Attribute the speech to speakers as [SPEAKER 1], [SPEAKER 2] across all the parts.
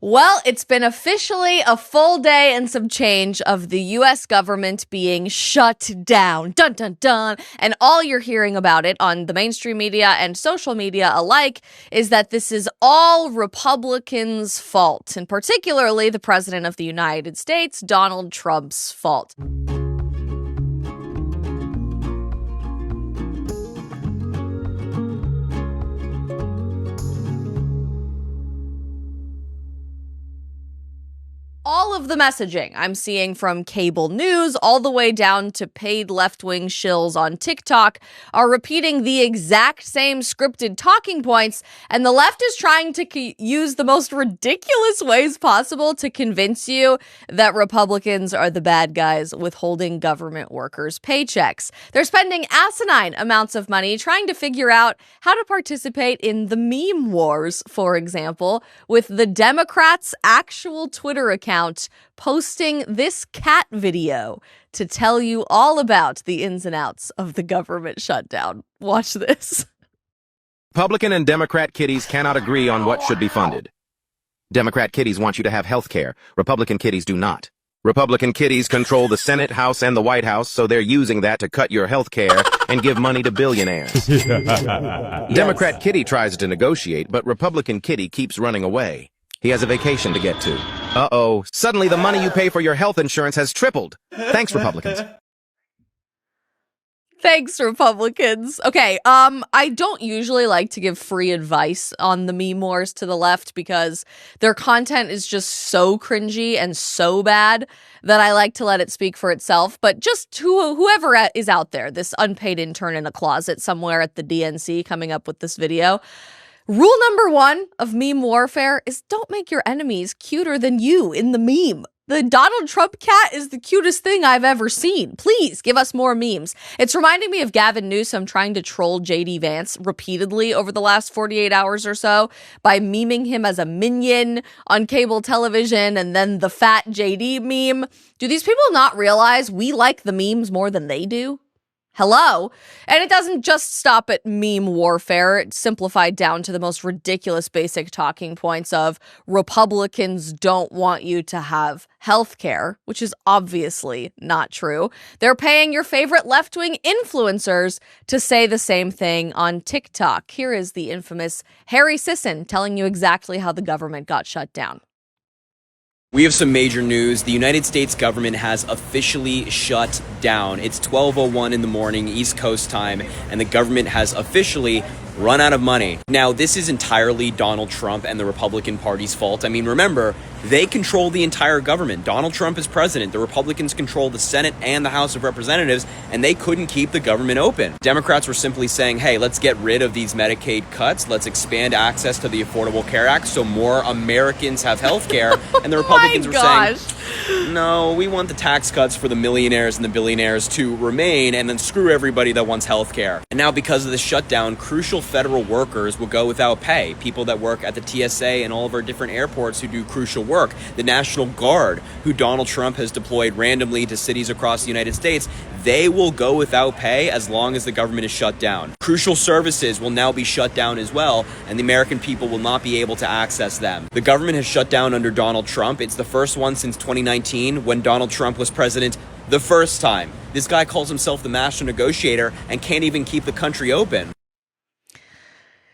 [SPEAKER 1] Well, it's been officially a full day and some change of the U.S. government being shut down. Dun, dun, dun. And all you're hearing about it on the mainstream media and social media alike is that this is all Republicans' fault, and particularly the President of the United States, Donald Trump's fault. All of the messaging I'm seeing from cable news all the way down to paid left-wing shills on TikTok are repeating the exact same scripted talking points, and the left is trying to use the most ridiculous ways possible to convince you that Republicans are the bad guys withholding government workers' paychecks. They're spending asinine amounts of money trying to figure out how to participate in the meme wars, for example, with the Democrats' actual Twitter account posting this cat video to tell you all about the ins and outs of the government shutdown. Watch this.
[SPEAKER 2] Republican and Democrat kiddies cannot agree on what should be funded. Democrat kiddies want you to have health care. Republican kiddies do not. Republican kiddies control the Senate, House, and the White House, so they're using that to cut your health care and give money to billionaires. Democrat kitty tries to negotiate, but Republican kitty keeps running away. He has a vacation to get to. Uh-oh, suddenly the money you pay for your health insurance has tripled. Thanks, Republicans.
[SPEAKER 1] Thanks, Republicans. Okay, I don't usually like to give free advice on the meme wars to the left because their content is just so cringy and so bad that I like to let it speak for itself. But just whoever is out there, this unpaid intern in a closet somewhere at the DNC coming up with this video, rule number one of meme warfare is don't make your enemies cuter than you in the meme. The Donald Trump cat is the cutest thing I've ever seen. Please give us more memes. It's reminding me of Gavin Newsom trying to troll JD Vance repeatedly over the last 48 hours or so by memeing him as a minion on cable television and then the fat JD meme. Do these people not realize we like the memes more than they do? Hello. And it doesn't just stop at meme warfare. It's simplified down to the most ridiculous basic talking points of Republicans don't want you to have health care, which is obviously not true. They're paying your favorite left-wing influencers to say the same thing on TikTok. Here is the infamous Harry Sisson telling you exactly how the government got shut down.
[SPEAKER 3] We have some major news. The United States government has officially shut down. It's 12:01 in the morning, East Coast time, and the government has officially run out of money. Now, this is entirely Donald Trump and the Republican Party's fault. I mean, remember, they control the entire government. Donald Trump is president. The Republicans control the Senate and the House of Representatives, and they couldn't keep the government open. Democrats were simply saying, hey, let's get rid of these Medicaid cuts. Let's expand access to the Affordable Care Act so more Americans have health care. And the Republicans were saying, no, we want the tax cuts for the millionaires and the billionaires to remain, and then screw everybody that wants health care. And now, because of the shutdown, crucial federal workers will go without pay. People that work at the TSA and all of our different airports who do crucial work. The National Guard, who Donald Trump has deployed randomly to cities across the United States, they will go without pay as long as the government is shut down. Crucial services will now be shut down as well, and the American people will not be able to access them. The government has shut down under Donald Trump. It's the first one since 2019 when Donald Trump was president the first time. This guy calls himself the master negotiator and can't even keep the country open.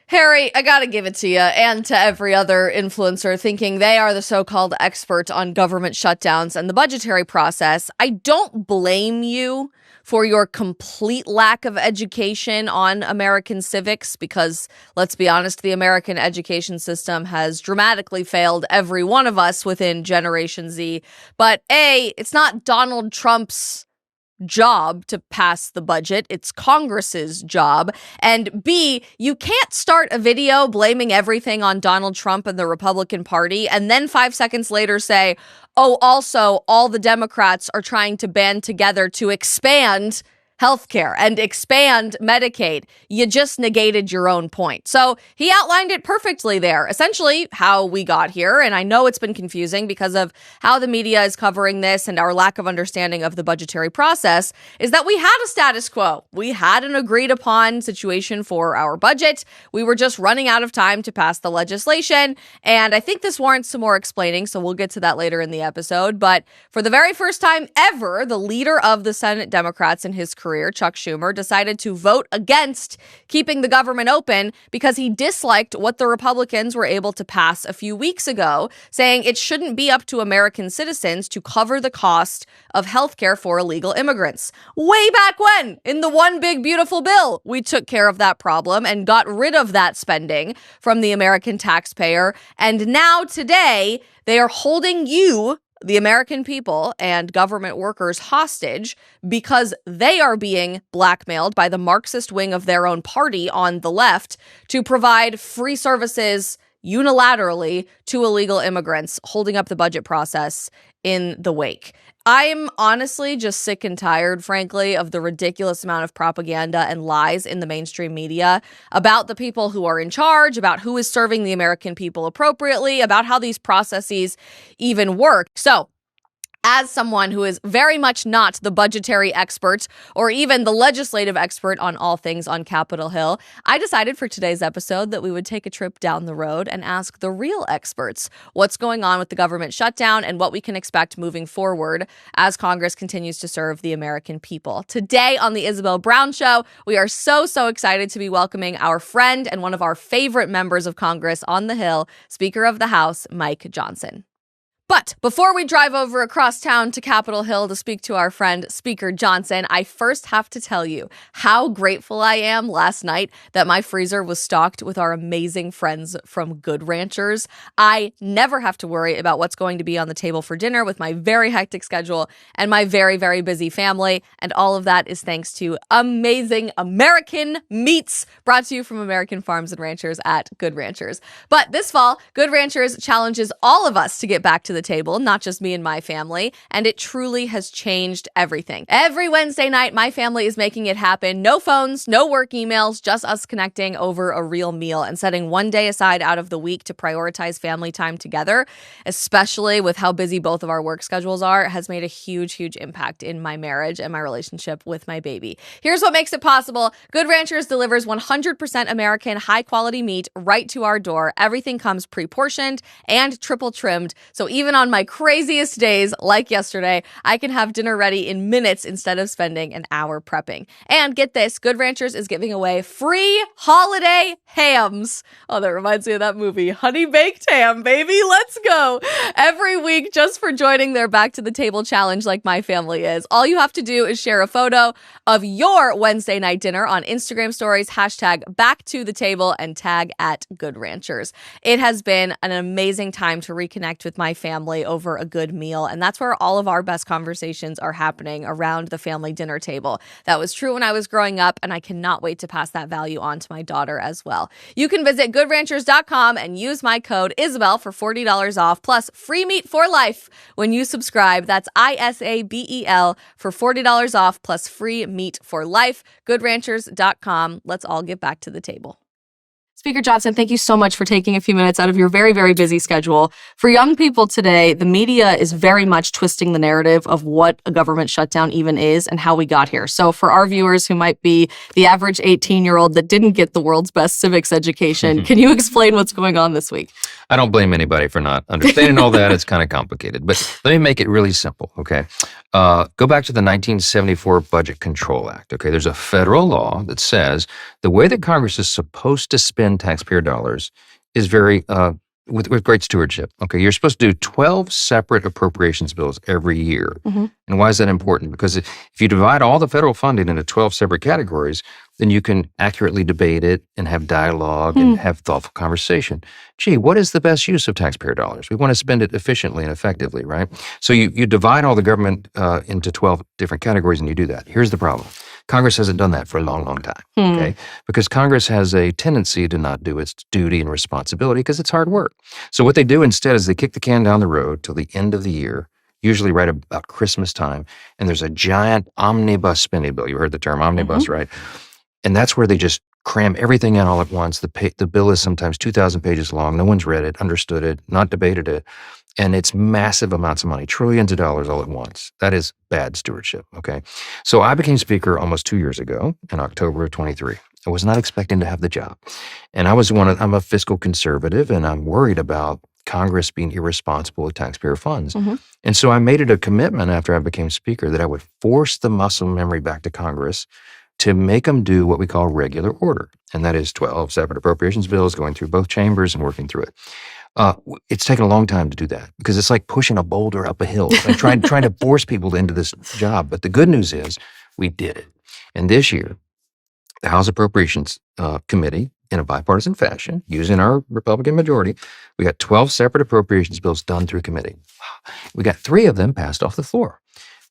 [SPEAKER 1] Harry, I gotta give it to you and to every other influencer thinking they are the so-called expert on government shutdowns and the budgetary process. I don't blame you for your complete lack of education on American civics because, let's be honest, the American education system has dramatically failed every one of us within Generation Z. But A, it's not Donald Trump's job to pass the budget. It's Congress's job. And B, you can't start a video blaming everything on Donald Trump and the Republican Party and then 5 seconds later say, oh, also, all the Democrats are trying to band together to expand healthcare and expand Medicaid, you just negated your own point. So he outlined it perfectly there, essentially how we got here. And I know it's been confusing because of how the media is covering this and our lack of understanding of the budgetary process, is that we had a status quo. We had an agreed upon situation for our budget. We were just running out of time to pass the legislation. And I think this warrants some more explaining, so we'll get to that later in the episode. But for the very first time ever, the leader of the Senate Democrats in his career, Chuck Schumer, decided to vote against keeping the government open because he disliked what the Republicans were able to pass a few weeks ago, saying it shouldn't be up to American citizens to cover the cost of healthcare for illegal immigrants. Way back when, in the one big beautiful bill, we took care of that problem and got rid of that spending from the American taxpayer. And now today, they are holding you, the American people, and government workers hostage because they are being blackmailed by the Marxist wing of their own party on the left to provide free services unilaterally to illegal immigrants, holding up the budget process in the wake. I'm honestly just sick and tired, frankly, of the ridiculous amount of propaganda and lies in the mainstream media about the people who are in charge, about who is serving the American people appropriately, about how these processes even work. So, as someone who is very much not the budgetary expert or even the legislative expert on all things on Capitol Hill, I decided for today's episode that we would take a trip down the road and ask the real experts what's going on with the government shutdown and what we can expect moving forward as Congress continues to serve the American people. Today on the Isabel Brown Show, we are so excited to be welcoming our friend and one of our favorite members of Congress on the Hill, Speaker of the House, Mike Johnson. But before we drive over across town to Capitol Hill to speak to our friend Speaker Johnson, I first have to tell you how grateful I am last night that my freezer was stocked with our amazing friends from Good Ranchers. I never have to worry about what's going to be on the table for dinner with my very hectic schedule and my very busy family. And all of that is thanks to amazing American meats brought to you from American farms and ranchers at Good Ranchers. But this fall, Good Ranchers challenges all of us to get back to the table, not just me and my family, and it truly has changed everything. Every Wednesday night, my family is making it happen. No phones, no work emails, just us connecting over a real meal and setting one day aside out of the week to prioritize family time together, especially with how busy both of our work schedules are, has made a huge impact in my marriage and my relationship with my baby. Here's what makes it possible. Good Ranchers delivers 100% American high-quality meat right to our door. Everything comes pre-portioned and triple trimmed, so even on my craziest days, like yesterday, I can have dinner ready in minutes instead of spending an hour prepping. And get this, Good Ranchers is giving away free holiday hams. Oh, that reminds me of that movie, Honey Baked Ham, baby, let's go. Every week, just for joining their Back to the Table challenge like my family is. All you have to do is share a photo of your Wednesday night dinner on Instagram stories, hashtag Back to the Table, and tag at Good Ranchers. It has been an amazing time to reconnect with my family over a good meal, and that's where all of our best conversations are happening, around the family dinner table. That was true when I was growing up, and I cannot wait to pass that value on to my daughter as well. You can visit goodranchers.com and use my code Isabel for $40 off, plus free meat for life when you subscribe. That's ISABEL for $40 off, plus free meat for life. Goodranchers.com. Let's all get back to the table. Speaker Johnson, thank you so much for taking a few minutes out of your very busy schedule. For young people today, the media is very much twisting the narrative of what a government shutdown even is and how we got here. So for our viewers who might be the average 18-year-old that didn't get the world's best civics education, can you explain what's going on this week?
[SPEAKER 4] I don't blame anybody for not understanding all that. It's kind of complicated, but let me make it really simple, okay? Go back to the 1974 Budget Control Act, okay? There's a federal law that says the way that Congress is supposed to spend taxpayer dollars is very, with great stewardship, okay? You're supposed to do 12 separate appropriations bills every year. And why is that important? Because if you divide all the federal funding into 12 separate categories, then you can accurately debate it and have dialogue and have thoughtful conversation. Gee, what is the best use of taxpayer dollars? We want to spend it efficiently and effectively, right? So you divide all the government into 12 different categories and you do that. Here's the problem. Congress hasn't done that for a long time, okay? Because Congress has a tendency to not do its duty and responsibility because it's hard work. So what they do instead is they kick the can down the road till the end of the year, usually right about Christmas time, and there's a giant omnibus spending bill. You heard the term omnibus, right? And that's where they just cram everything in all at once. The bill is sometimes 2,000 pages long. No one's read it, understood it, not debated it. And it's massive amounts of money, trillions of dollars all at once. That is bad stewardship, okay? So I became speaker almost 2 years ago in October of 23. I was not expecting to have the job. And I'm a fiscal conservative, and I'm worried about Congress being irresponsible with taxpayer funds. And so I made it a commitment after I became speaker that I would force the muscle memory back to Congress to make them do what we call regular order. And that is 12 separate appropriations bills going through both chambers and working through it. It's taken a long time to do that because it's like pushing a boulder up a hill, like trying to force people into this job. But the good news is we did it. And this year, the House Appropriations Committee, in a bipartisan fashion, using our Republican majority, we got 12 separate appropriations bills done through committee. We got 3 of them passed off the floor.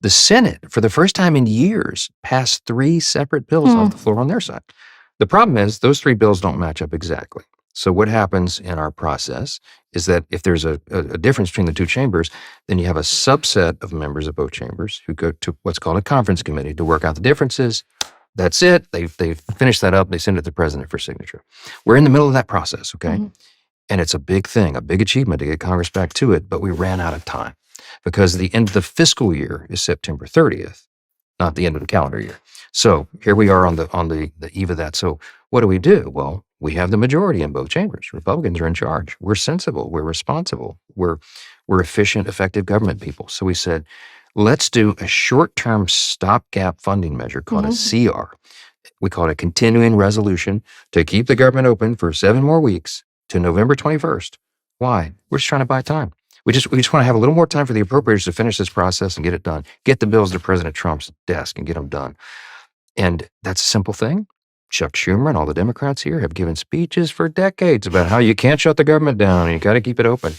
[SPEAKER 4] The Senate, for the first time in years, passed 3 separate bills off the floor on their side. The problem is those 3 bills don't match up exactly. So what happens in our process is that if there's a difference between the 2 chambers, then you have a subset of members of both chambers who go to what's called a conference committee to work out the differences. That's it. They finish that up. They send it to the president for signature. We're in the middle of that process, okay? And it's a big thing, a big achievement to get Congress back to it, but we ran out of time because the end of the fiscal year is September 30th, not the end of the calendar year. So here we are on the eve of that. So what do? Well, we have the majority in both chambers. Republicans are in charge. We're sensible. We're responsible. We're efficient, effective government people. So we said, let's do a short-term stopgap funding measure called a CR. We call it a continuing resolution to keep the government open for 7 more weeks to November 21st. Why? We're just trying to buy time. We just want to have a little more time for the appropriators to finish this process and get it done. Get the bills to President Trump's desk and get them done. And that's a simple thing. Chuck Schumer and all the Democrats here have given speeches for decades about how you can't shut the government down and you got to keep it open.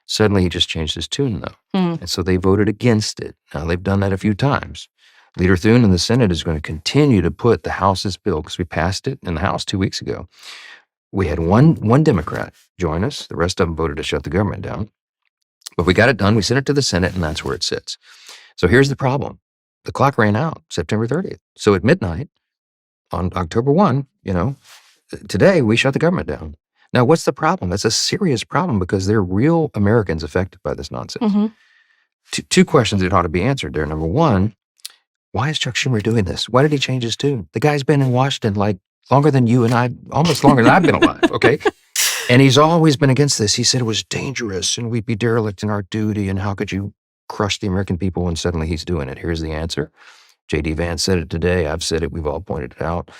[SPEAKER 4] Suddenly he just changed his tune, though. And so they voted against it. Now, they've done that a few times. Leader Thune in the Senate is going to continue to put the House's bill, because we passed it in the House 2 weeks ago. We had one Democrat join us. The rest of them voted to shut the government down. But we got it done. We sent it to the Senate, and that's where it sits. So here's the problem. The clock ran out September 30th. So at midnight on October 1, today we shut the government down. Now, what's the problem? That's a serious problem because there are real Americans affected by this nonsense. Two questions that ought to be answered there. Number one, why is Chuck Schumer doing this? Why did he change his tune? The guy's been in Washington like longer than you and I, almost longer than I've been alive, okay? And he's always been against this. He said it was dangerous and we'd be derelict in our duty and how could you crush the American people, and suddenly he's doing it. Here's the answer. J.D. Vance said it today. I've said it. We've all pointed it out.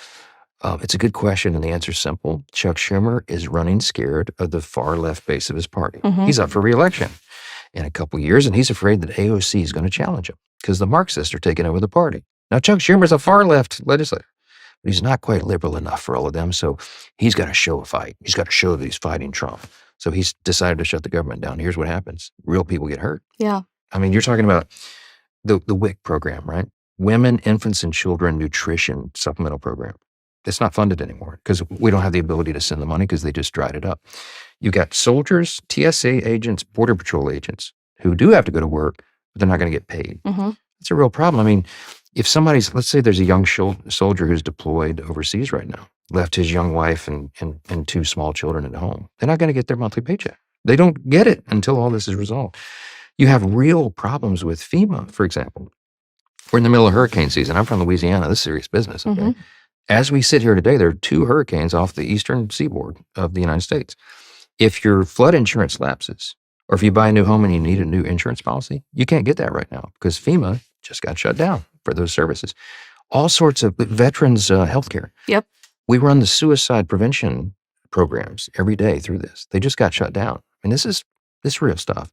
[SPEAKER 4] It's a good question, and the answer's simple. Chuck Schumer is running scared of the far left base of his party. He's up for re-election in a couple of years, and he's afraid that AOC is going to challenge him because the Marxists are taking over the party. Now, Chuck Schumer's a far left legislator, but he's not quite liberal enough for all of them, so he's got to show a fight. He's got to show that he's fighting Trump. So he's decided to shut the government down. Here's what happens. Real people get hurt.
[SPEAKER 1] Yeah.
[SPEAKER 4] I mean, you're talking about the WIC program, right? Women, Infants, and Children Nutrition Supplemental Program. It's not funded anymore because we don't have the ability to send the money because they just dried it up. You got soldiers, TSA agents, Border Patrol agents who do have to go to work, but they're not going to get paid. It's a real problem. I mean, if let's say there's a young soldier who's deployed overseas right now, left his young wife and 2 small children at home, they're not going to get their monthly paycheck. They don't get it until all this is resolved. You have real problems with FEMA, for example. We're in the middle of hurricane season. I'm from Louisiana. This is serious business, okay? As we sit here today, there are 2 hurricanes off the eastern seaboard of the United States. If your flood insurance lapses, or if you buy a new home and you need a new insurance policy, you can't get that right now because FEMA just got shut down for those services. All sorts of veterans healthcare.
[SPEAKER 1] Yep.
[SPEAKER 4] We run the suicide prevention programs every day through this. They just got shut down. I mean, this is real stuff.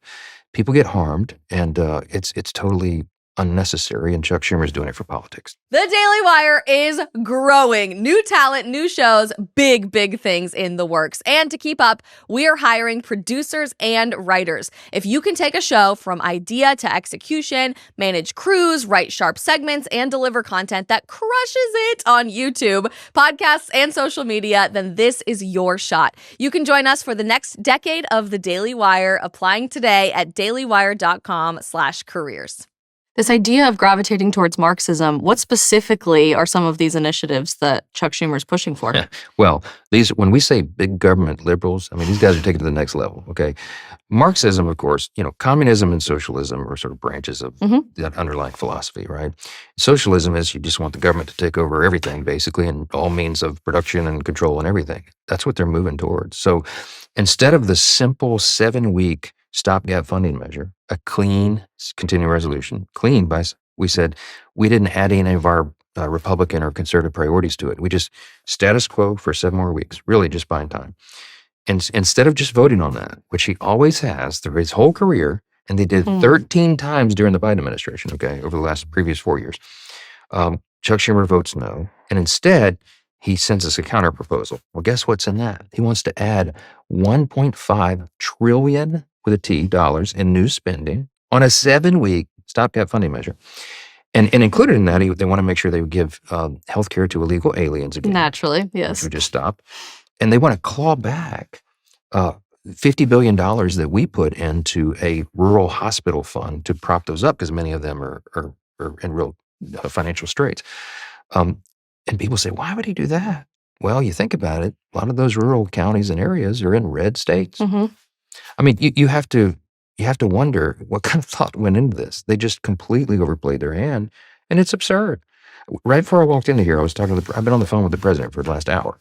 [SPEAKER 4] People get harmed, and it's totally unnecessary, and Chuck Schumer's doing it for politics.
[SPEAKER 1] The Daily Wire is growing. New talent, new shows, big things in the works. And to keep up, we are hiring producers and writers. If you can take a show from idea to execution, manage crews, write sharp segments, and deliver content that crushes it on YouTube, podcasts, and social media, then this is your shot. You can join us for the next decade of The Daily Wire, applying today at dailywire.com/careers. This idea of gravitating towards Marxism, what specifically are some of these initiatives that Chuck Schumer is pushing for?
[SPEAKER 4] Well, when we say big government liberals, I mean, these guys are taking it to the next level, okay? Marxism, of course, communism and socialism are sort of branches of that underlying philosophy, right? Socialism is you just want the government to take over everything, basically, and all means of production and control and everything. That's what they're moving towards. So instead of the simple 7-week stopgap funding measure, a clean continuing resolution, we said we didn't add any of our Republican or conservative priorities to it. We just status quo for 7 more weeks, really just buying time. And instead of just voting on that, which he always has through his whole career, and they did 13 times during the Biden administration, okay, over the previous 4 years, Chuck Schumer votes no. And instead, he sends us a counter proposal. Well, guess what's in that? He wants to add $1.5 trillion with a T dollars in new spending on a 7-week stopgap funding measure. And included in that, they want to make sure they would give health care to illegal aliens again.
[SPEAKER 1] Naturally, yes.
[SPEAKER 4] Which would just stop. And they want to claw back $50 billion that we put into a rural hospital fund to prop those up because many of them are in real financial straits. And people say, why would he do that? Well, you think about it, a lot of those rural counties and areas are in red states. I mean, you have to wonder what kind of thought went into this. They just completely overplayed their hand, and it's absurd. Right before I walked into here, I've been on the phone with the president for the last hour,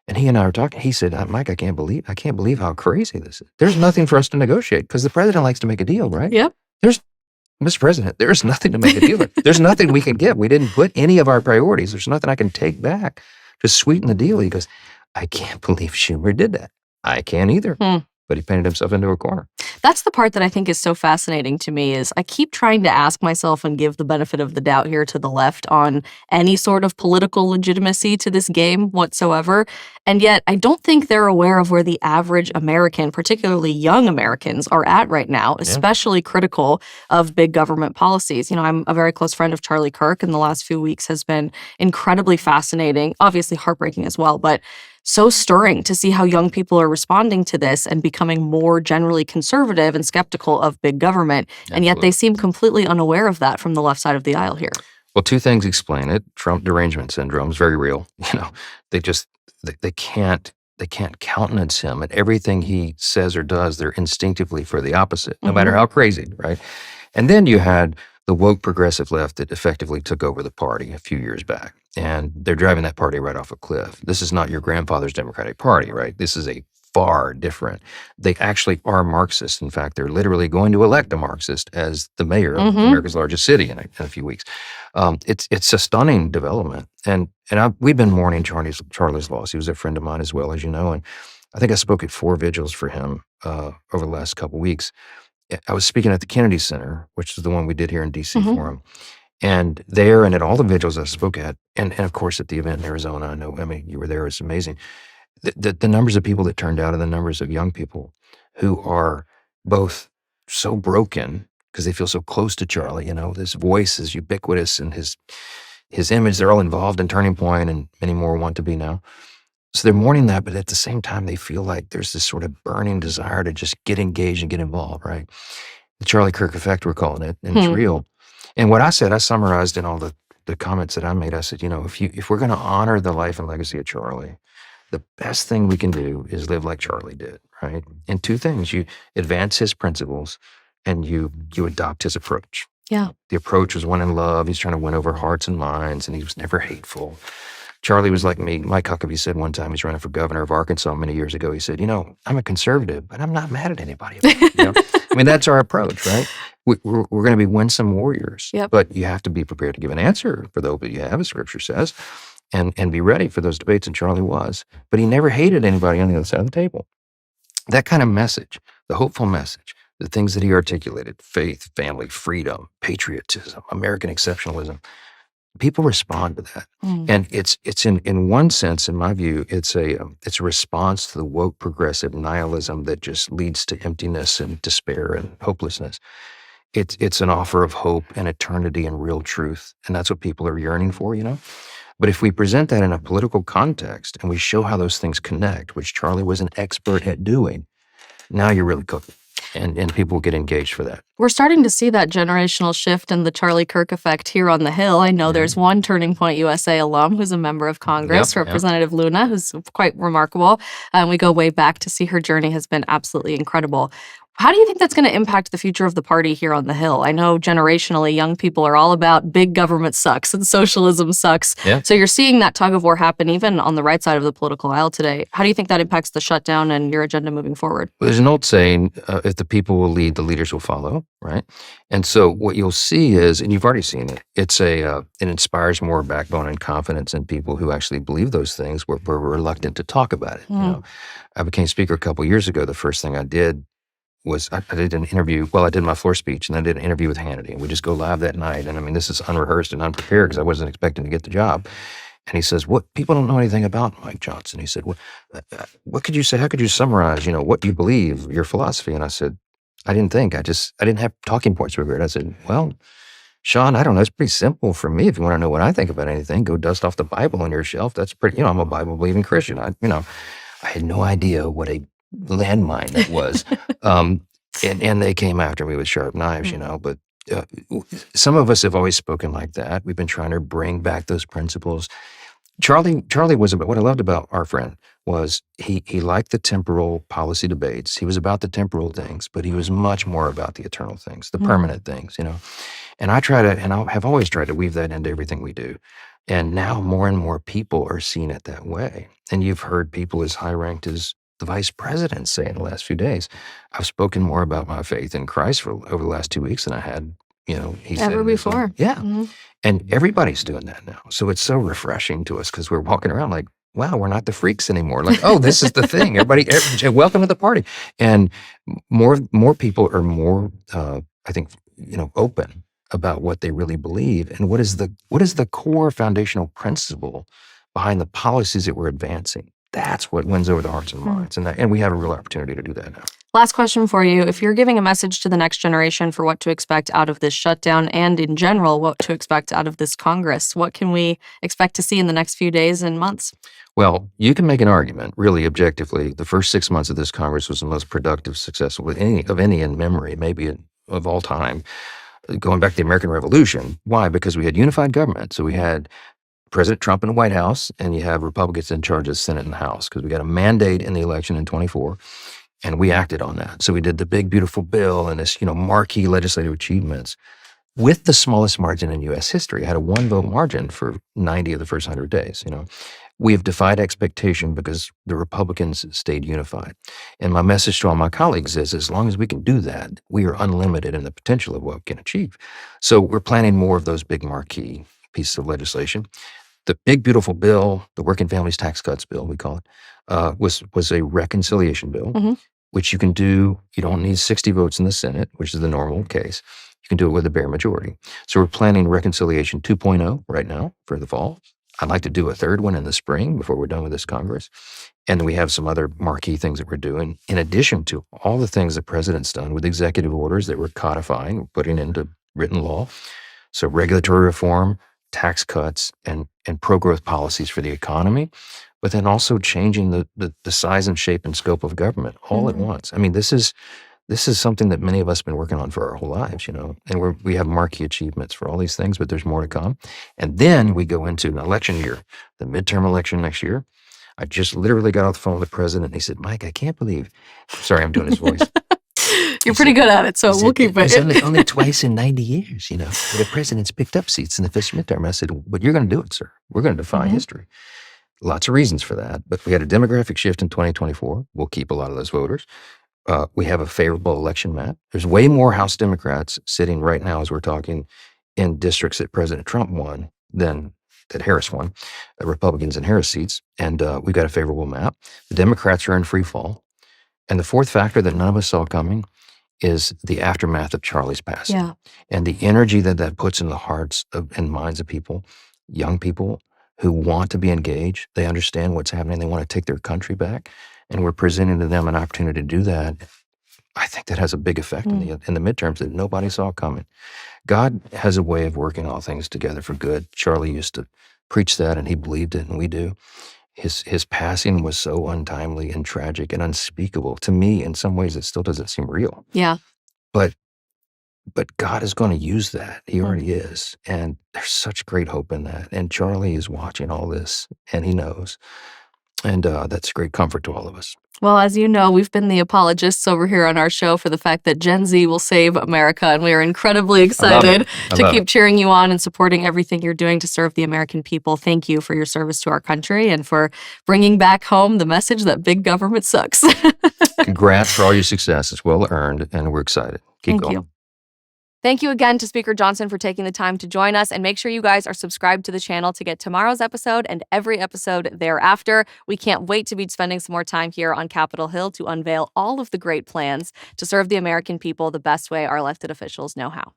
[SPEAKER 4] and he and I were talking. He said, "Mike, I can't believe how crazy this is. There's nothing for us to negotiate because the president likes to make a deal, right?
[SPEAKER 1] Yep.
[SPEAKER 4] Mr. President, there's nothing to make a deal with. There's nothing we can give. We didn't put any of our priorities. There's nothing I can take back to sweeten the deal." He goes, "I can't believe Schumer did that. I can't either." But he painted himself into a corner.
[SPEAKER 1] That's the part that I think is so fascinating to me is I keep trying to ask myself and give the benefit of the doubt here to the left on any sort of political legitimacy to this game whatsoever. And yet I don't think they're aware of where the average American, particularly young Americans, are at right now, especially critical of big government policies. I'm a very close friend of Charlie Kirk, and the last few weeks has been incredibly fascinating, obviously heartbreaking as well, but so stirring to see how young people are responding to this and becoming more generally conservative and skeptical of big government. Absolutely. And yet they seem completely unaware of that from the left side of the aisle here.
[SPEAKER 4] Well, 2 things explain it. Trump derangement syndrome is very real. They can't countenance him, and everything he says or does, they're instinctively for the opposite, no matter how crazy, right? And then you had the woke progressive left that effectively took over the party a few years back. And they're driving that party right off a cliff. This is not your grandfather's Democratic Party, right? This is a far different. They actually are Marxists. In fact, they're literally going to elect a Marxist as the mayor of America's largest city in a few weeks. It's a stunning development. And we've been mourning Charlie's loss. He was a friend of mine as well, as you know. And I think I spoke at 4 vigils for him over the last couple of weeks. I was speaking at the Kennedy Center, which is the one we did here in D.C. for him. And there and at all the vigils I spoke at, and of course at the event in Arizona, I mean, you were there, it's amazing. The numbers of people that turned out and the numbers of young people who are both so broken because they feel so close to Charlie, this voice is ubiquitous and his image, they're all involved in Turning Point and many more want to be now. So they're mourning that, but at the same time, they feel like there's this sort of burning desire to just get engaged and get involved, right? The Charlie Kirk effect, we're calling it, and it's real. And what I said, I summarized in all the comments that I made. I said, if we're going to honor the life and legacy of Charlie, the best thing we can do is live like Charlie did, right? And 2 things, you advance his principles and you adopt his approach.
[SPEAKER 1] Yeah.
[SPEAKER 4] The approach was one in love. He's trying to win over hearts and minds, and he was never hateful. Charlie was like me. Mike Huckabee said one time, he's running for governor of Arkansas many years ago. He said, I'm a conservative, but I'm not mad at anybody. I mean, that's our approach, right? We're going to be winsome warriors, but you have to be prepared to give an answer for those that you have, as Scripture says, and be ready for those debates, and Charlie was. But he never hated anybody on the other side of the table. That kind of message, the hopeful message, the things that he articulated, faith, family, freedom, patriotism, American exceptionalism, people respond to that. And it's in one sense, in my view, it's a response to the woke progressive nihilism that just leads to emptiness and despair and hopelessness. It's an offer of hope and eternity and real truth. And that's what people are yearning for, But if we present that in a political context and we show how those things connect, which Charlie was an expert at doing, now you're really cooking. And people get engaged for that.
[SPEAKER 1] We're starting to see that generational shift and the Charlie Kirk effect here on the Hill. I know there's one Turning Point USA alum who's a member of Congress, Representative Luna, who's quite remarkable. We go way back to see her journey has been absolutely incredible. How do you think that's going to impact the future of the party here on the Hill? I know generationally, young people are all about big government sucks and socialism sucks.
[SPEAKER 4] Yeah.
[SPEAKER 1] So you're seeing that tug of war happen even on the right side of the political aisle today. How do you think that impacts the shutdown and your agenda moving forward?
[SPEAKER 4] Well, there's an old saying, if the people will lead, the leaders will follow, right? And so what you'll see is, and you've already seen it, it inspires more backbone and confidence in people who actually believe those things. We're reluctant to talk about it. I became speaker a couple years ago. The first thing I did was I did an interview. Well, I did my floor speech, and I did an interview with Hannity, and we just go live that night. And I mean, this is unrehearsed and unprepared because I wasn't expecting to get the job. And he says, "What people don't know anything about Mike Johnson." He said, "What could you say? How could you summarize? What you believe, your philosophy?" And I said, "I didn't think. I didn't have talking points prepared." I said, "Well, Sean, I don't know. It's pretty simple for me. If you want to know what I think about anything, go dust off the Bible on your shelf. That's pretty. I'm a Bible believing Christian. I had no idea what a landmine that was." And they came after me with sharp knives, but some of us have always spoken like that. We've been trying to bring back those principles. Charlie was about, what I loved about our friend was he liked the temporal policy debates. He was about the temporal things, but he was much more about the eternal things, the permanent things, And I have always tried to weave that into everything we do. And now more and more people are seeing it that way. And you've heard people as high ranked as the vice president say in the last few days, "I've spoken more about my faith in Christ over the last 2 weeks than I had, he said.
[SPEAKER 1] Ever before.
[SPEAKER 4] Yeah. And everybody's doing that now. So it's so refreshing to us because we're walking around like, wow, we're not the freaks anymore. Like, oh, this is the thing. Everybody, welcome to the party. And more people are more, I think, open about what they really believe and what is the core foundational principle behind the policies that we're advancing. That's what wins over the hearts and minds. And we have a real opportunity to do that now.
[SPEAKER 1] Last question for you. If you're giving a message to the next generation for what to expect out of this shutdown and in general, what to expect out of this Congress, what can we expect to see in the next few days and months?
[SPEAKER 4] Well, you can make an argument, really objectively. The first 6 months of this Congress was the most productive, successful of any in memory, maybe of all time. Going back to the American Revolution. Why? Because we had unified government. So we had President Trump in the White House, and you have Republicans in charge of the Senate and the House, because we got a mandate in the election in 24, and we acted on that. So we did the big, beautiful bill and this, marquee legislative achievements with the smallest margin in U.S. history. I had a 1-vote margin for 90 of the first 100 days, We have defied expectation because the Republicans stayed unified. And my message to all my colleagues is, as long as we can do that, we are unlimited in the potential of what we can achieve. So we're planning more of those big marquee pieces of legislation. The big, beautiful bill, the Working Families Tax Cuts bill, we call it, was a reconciliation bill, which you can do. You don't need 60 votes in the Senate, which is the normal case. You can do it with a bare majority. So we're planning Reconciliation 2.0 right now for the fall. I'd like to do a third one in the spring before we're done with this Congress. And then we have some other marquee things that we're doing, in addition to all the things the president's done with executive orders that we're codifying, putting into written law. So regulatory reform, tax cuts, and pro-growth policies for the economy, but then also changing the size and shape and scope of government all at once. I mean, this is something that many of us have been working on for our whole lives, and we have marquee achievements for all these things, but there's more to come. And then we go into an election year, the midterm election next year. I just literally got off the phone with the president, and he said, "Mike, I can't believe," sorry, I'm doing his voice.
[SPEAKER 1] You're pretty good at it, so we'll keep it.
[SPEAKER 4] It's only twice in 90 years, the president's picked up seats in the first midterm. I said, "But you're going to do it, sir. We're going to defy history." Lots of reasons for that, but we had a demographic shift in 2024. We'll keep a lot of those voters. We have a favorable election map. There's way more House Democrats sitting right now as we're talking in districts that President Trump won than that Harris won, Republicans in Harris seats, and we've got a favorable map. The Democrats are in free fall. And the fourth factor that none of us saw coming is the aftermath of Charlie's passing.
[SPEAKER 1] Yeah.
[SPEAKER 4] And the energy that that puts in the hearts and minds of people, young people who want to be engaged. They understand what's happening. They want to take their country back. And we're presenting to them an opportunity to do that. I think that has a big effect in the midterms that nobody saw coming. God has a way of working all things together for good. Charlie used to preach that, and he believed it, and we do. His passing was so untimely and tragic and unspeakable. To me, in some ways, it still doesn't seem real.
[SPEAKER 1] Yeah.
[SPEAKER 4] But God is going to use that. He already is. And there's such great hope in that. And Charlie is watching all this, and he knows. And that's great comfort to all of us.
[SPEAKER 1] Well, as you know, we've been the apologists over here on our show for the fact that Gen Z will save America, and we are incredibly excited to keep cheering you on and supporting everything you're doing to serve the American people. Thank you for your service to our country and for bringing back home the message that big government sucks.
[SPEAKER 4] Congrats for all your success. It's well earned, and we're excited. Keep going.
[SPEAKER 1] You. Thank you again to Speaker Johnson for taking the time to join us, and make sure you guys are subscribed to the channel to get tomorrow's episode and every episode thereafter. We can't wait to be spending some more time here on Capitol Hill to unveil all of the great plans to serve the American people the best way our elected officials know how.